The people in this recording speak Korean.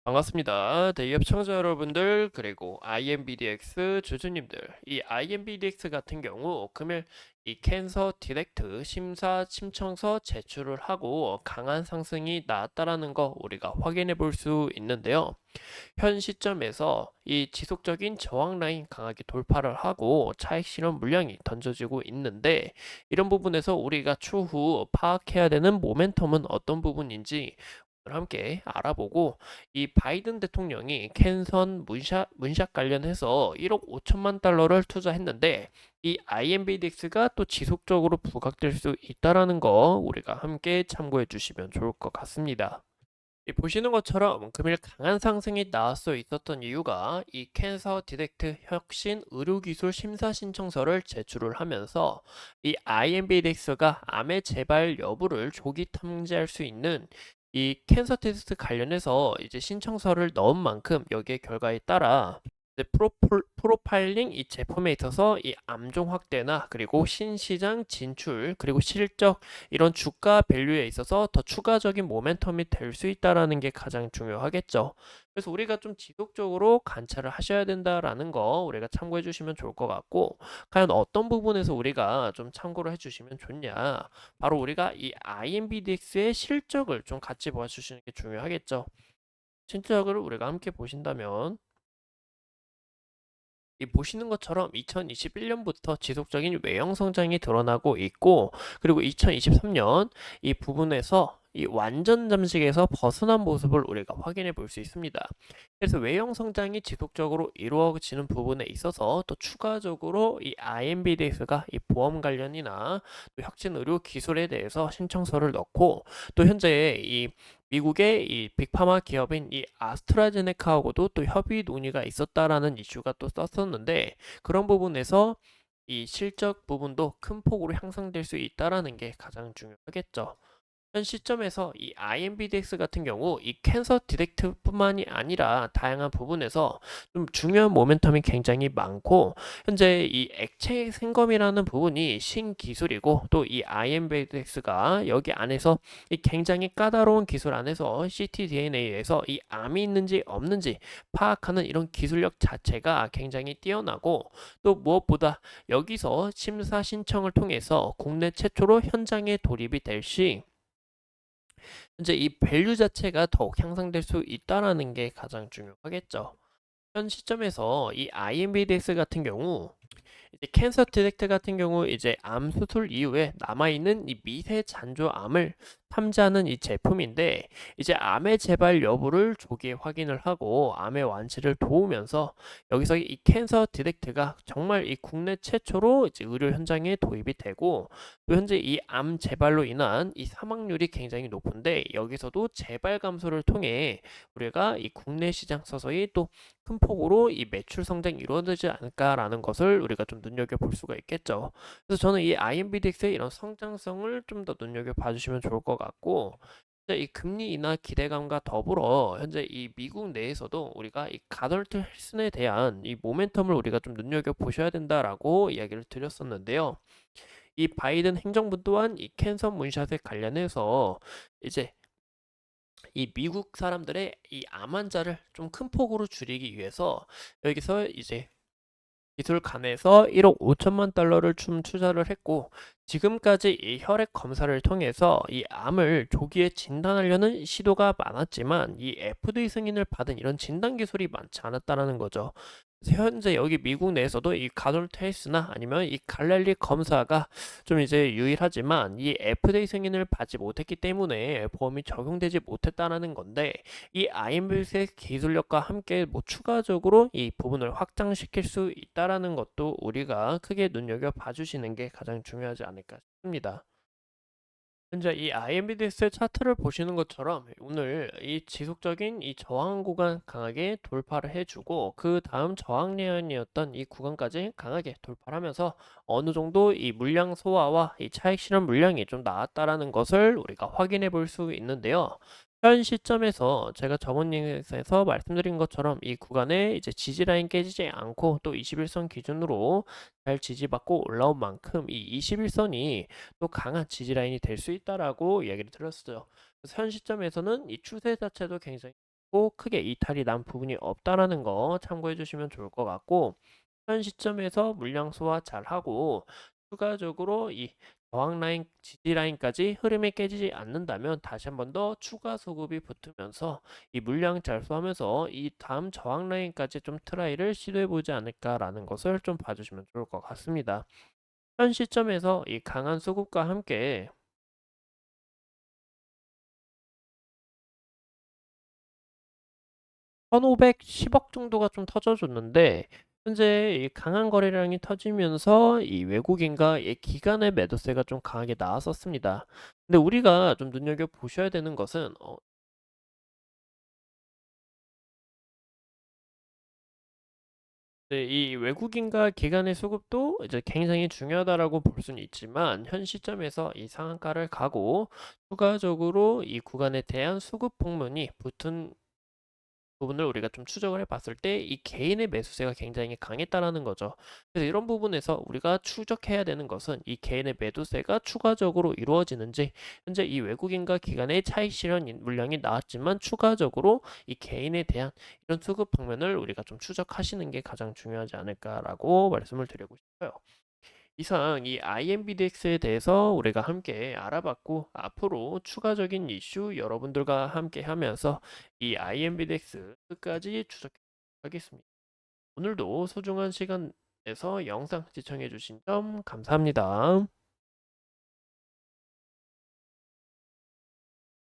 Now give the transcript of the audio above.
반갑습니다. 대기업 청자 여러분들, 그리고 IMBDX 주주님들. 이 IMBDX 같은 경우 금일 이 캔서 디렉트 심사 신청서 제출을 하고 강한 상승이 나왔다라는 거 우리가 확인해 볼 수 있는데요. 현 시점에서 이 지속적인 저항 라인 강하게 돌파를 하고 차익 실현 물량이 던져지고 있는데, 이런 부분에서 우리가 추후 파악해야 되는 모멘텀은 어떤 부분인지 함께 알아보고, 이 바이든 대통령이 캔선 문샷 관련해서 1억 5천만 달러를 투자했는데 이 IMBDX가 또 지속적으로 부각될 수 있다라는 거 우리가 함께 참고해 주시면 좋을 것 같습니다. 보시는 것처럼 금일 강한 상승이 나왔어 있었던 이유가 이 캔서 디렉트 혁신 의료기술 심사 신청서를 제출을 하면서 이 IMBDX가 암의 재발 여부를 조기 탐지할 수 있는 이 캔서 테스트 관련해서 이제 신청서를 넣은 만큼 여기에 결과에 따라 이제 프로파일링 이 제품에 있어서 이 암종 확대나 그리고 신시장 진출 그리고 실적 이런 주가 밸류에 있어서 더 추가적인 모멘텀이 될 수 있다라는 게 가장 중요하겠죠. 그래서 우리가 좀 지속적으로 관찰을 하셔야 된다라는 거 우리가 참고해 주시면 좋을 것 같고, 과연 어떤 부분에서 우리가 좀 참고를 해 주시면 좋냐? 바로 우리가 이 IMBDX의 실적을 좀 같이 보아주시는 게 중요하겠죠. 실적을 우리가 함께 보신다면 이 보시는 것처럼 2021년부터 지속적인 외형 성장이 드러나고 있고, 그리고 2023년 이 부분에서 이 완전 잠식에서 벗어난 모습을 우리가 확인해 볼 수 있습니다. 그래서 외형 성장이 지속적으로 이루어지는 부분에 있어서 또 추가적으로 이 IMBDX가 이 보험 관련이나 또 혁신 의료 기술에 대해서 신청서를 넣고, 또 현재 이 미국의 이 빅파마 기업인 이 아스트라제네카하고도 또 협의 논의가 있었다라는 이슈가 또 썼었는데, 그런 부분에서 이 실적 부분도 큰 폭으로 향상될 수 있다라는 게 가장 중요하겠죠. 현 시점에서 이 IMBDX 같은 경우 이 캔서 디렉트뿐만이 아니라 다양한 부분에서 좀 중요한 모멘텀이 굉장히 많고, 현재 이 액체 생검이라는 부분이 신기술이고, 또 이 IMBDX가 여기 안에서 이 굉장히 까다로운 기술 안에서 ctDNA에서 이 암이 있는지 없는지 파악하는 이런 기술력 자체가 굉장히 뛰어나고, 또 무엇보다 여기서 심사 신청을 통해서 국내 최초로 현장에 돌입이 될시 현재 이 밸류 자체가 더욱 향상될 수 있다라는 게 가장 중요하겠죠. 현 시점에서 이 IMBDX 같은 경우 이제 캔서 디렉트 같은 경우 이제 암 수술 이후에 남아있는 이 미세 잔조암을 탐지하는 이 제품인데, 이제 암의 재발 여부를 조기에 확인을 하고 암의 완치를 도우면서 여기서 이 캔서 디렉트가 정말 이 국내 최초로 이제 의료 현장에 도입이 되고, 또 현재 이 암 재발로 인한 이 사망률이 굉장히 높은데 여기서도 재발 감소를 통해 우리가 이 국내 시장 서서히 또 큰 폭으로 이 매출 성장이 이루어지지 않을까라는 것을 우리가 좀 눈여겨볼 수가 있겠죠. 그래서 저는 이 IMBDX의 이런 성장성을 좀 더 눈여겨봐 주시면 좋을 것 같고, 이 금리 인하 기대감과 더불어 현재 이 미국 내에서도 우리가 이 가덜트 헬슨에 대한 이 모멘텀을 우리가 좀 눈여겨 보셔야 된다라고 이야기를 드렸었는데요. 이 바이든 행정부 또한 이 캔서 문샷에 관련해서 이제 이 미국 사람들의 이 암 환자를 좀 큰 폭으로 줄이기 위해서 여기서 이제 기술관에서 1억 5천만 달러를 좀 투자를 했고, 지금까지 이 혈액 검사를 통해서 이 암을 조기에 진단하려는 시도가 많았지만 이 FDA 승인을 받은 이런 진단 기술이 많지 않았다라는 거죠. 그래서 현재 여기 미국 내에서도 이 가톨 테이스나 아니면 이 갈렐리 검사가 좀 이제 유일하지만 이 FDA 승인을 받지 못했기 때문에 보험이 적용되지 못했다라는 건데, 이 아임빌스의 기술력과 함께 뭐 추가적으로 이 부분을 확장시킬 수 있다라는 것도 우리가 크게 눈여겨 봐주시는 게 가장 중요하지 않을까 싶습니다. 현재 이 IMBDX 차트를 보시는 것처럼 오늘 이 지속적인 이 저항 구간 강하게 돌파를 해주고, 그 다음 저항 라인이었던 이 구간까지 강하게 돌파를 하면서 어느 정도 이 물량 소화와 이 차익 실현 물량이 좀 나왔다라는 것을 우리가 확인해 볼 수 있는데요. 현 시점에서 제가 저번 영상에서 말씀드린 것처럼 이 구간에 이제 지지 라인 깨지지 않고 또 21선 기준으로 잘 지지받고 올라온 만큼 이 21선이 또 강한 지지 라인이 될 수 있다라고 이야기를 드렸어요. 그래서 현 시점에서는 이 추세 자체도 굉장히 있고 크게 이탈이 난 부분이 없다라는 거 참고해 주시면 좋을 것 같고, 현 시점에서 물량 소화 잘하고 추가적으로 이 저항 라인, 지지 라인까지 흐름이 깨지지 않는다면 다시 한 번 더 추가 수급이 붙으면서 이 물량 잘 소화하면서 이 다음 저항 라인까지 좀 트라이를 시도해 보지 않을까라는 것을 좀 봐주시면 좋을 것 같습니다. 현 시점에서 이 강한 수급과 함께 1,510억 정도가 좀 터져줬는데, 현재 이 강한 거래량이 터지면서 이 외국인과 이 기관의 매도세가 좀 강하게 나왔었습니다. 근데 우리가 좀 눈여겨 보셔야 되는 것은 네, 이 외국인과 기관의 수급도 이제 굉장히 중요하다라고 볼 수는 있지만, 현 시점에서 이 상한가를 가고 추가적으로 이 구간에 대한 수급 폭문이 붙은 부분을 우리가 좀 추적을 해봤을 때 이 개인의 매수세가 굉장히 강했다라는 거죠. 그래서 이런 부분에서 우리가 추적해야 되는 것은 이 개인의 매도세가 추가적으로 이루어지는지, 현재 이 외국인과 기관의 차익 실현 물량이 나왔지만 추가적으로 이 개인에 대한 이런 수급 방면을 우리가 좀 추적하시는 게 가장 중요하지 않을까라고 말씀을 드리고 싶어요. 이상 이 IMBDX에 대해서 우리가 함께 알아봤고, 앞으로 추가적인 이슈 여러분들과 함께 하면서 이 IMBDX 끝까지 추적하겠습니다. 오늘도 소중한 시간 내서 영상 시청해주신 점 감사합니다.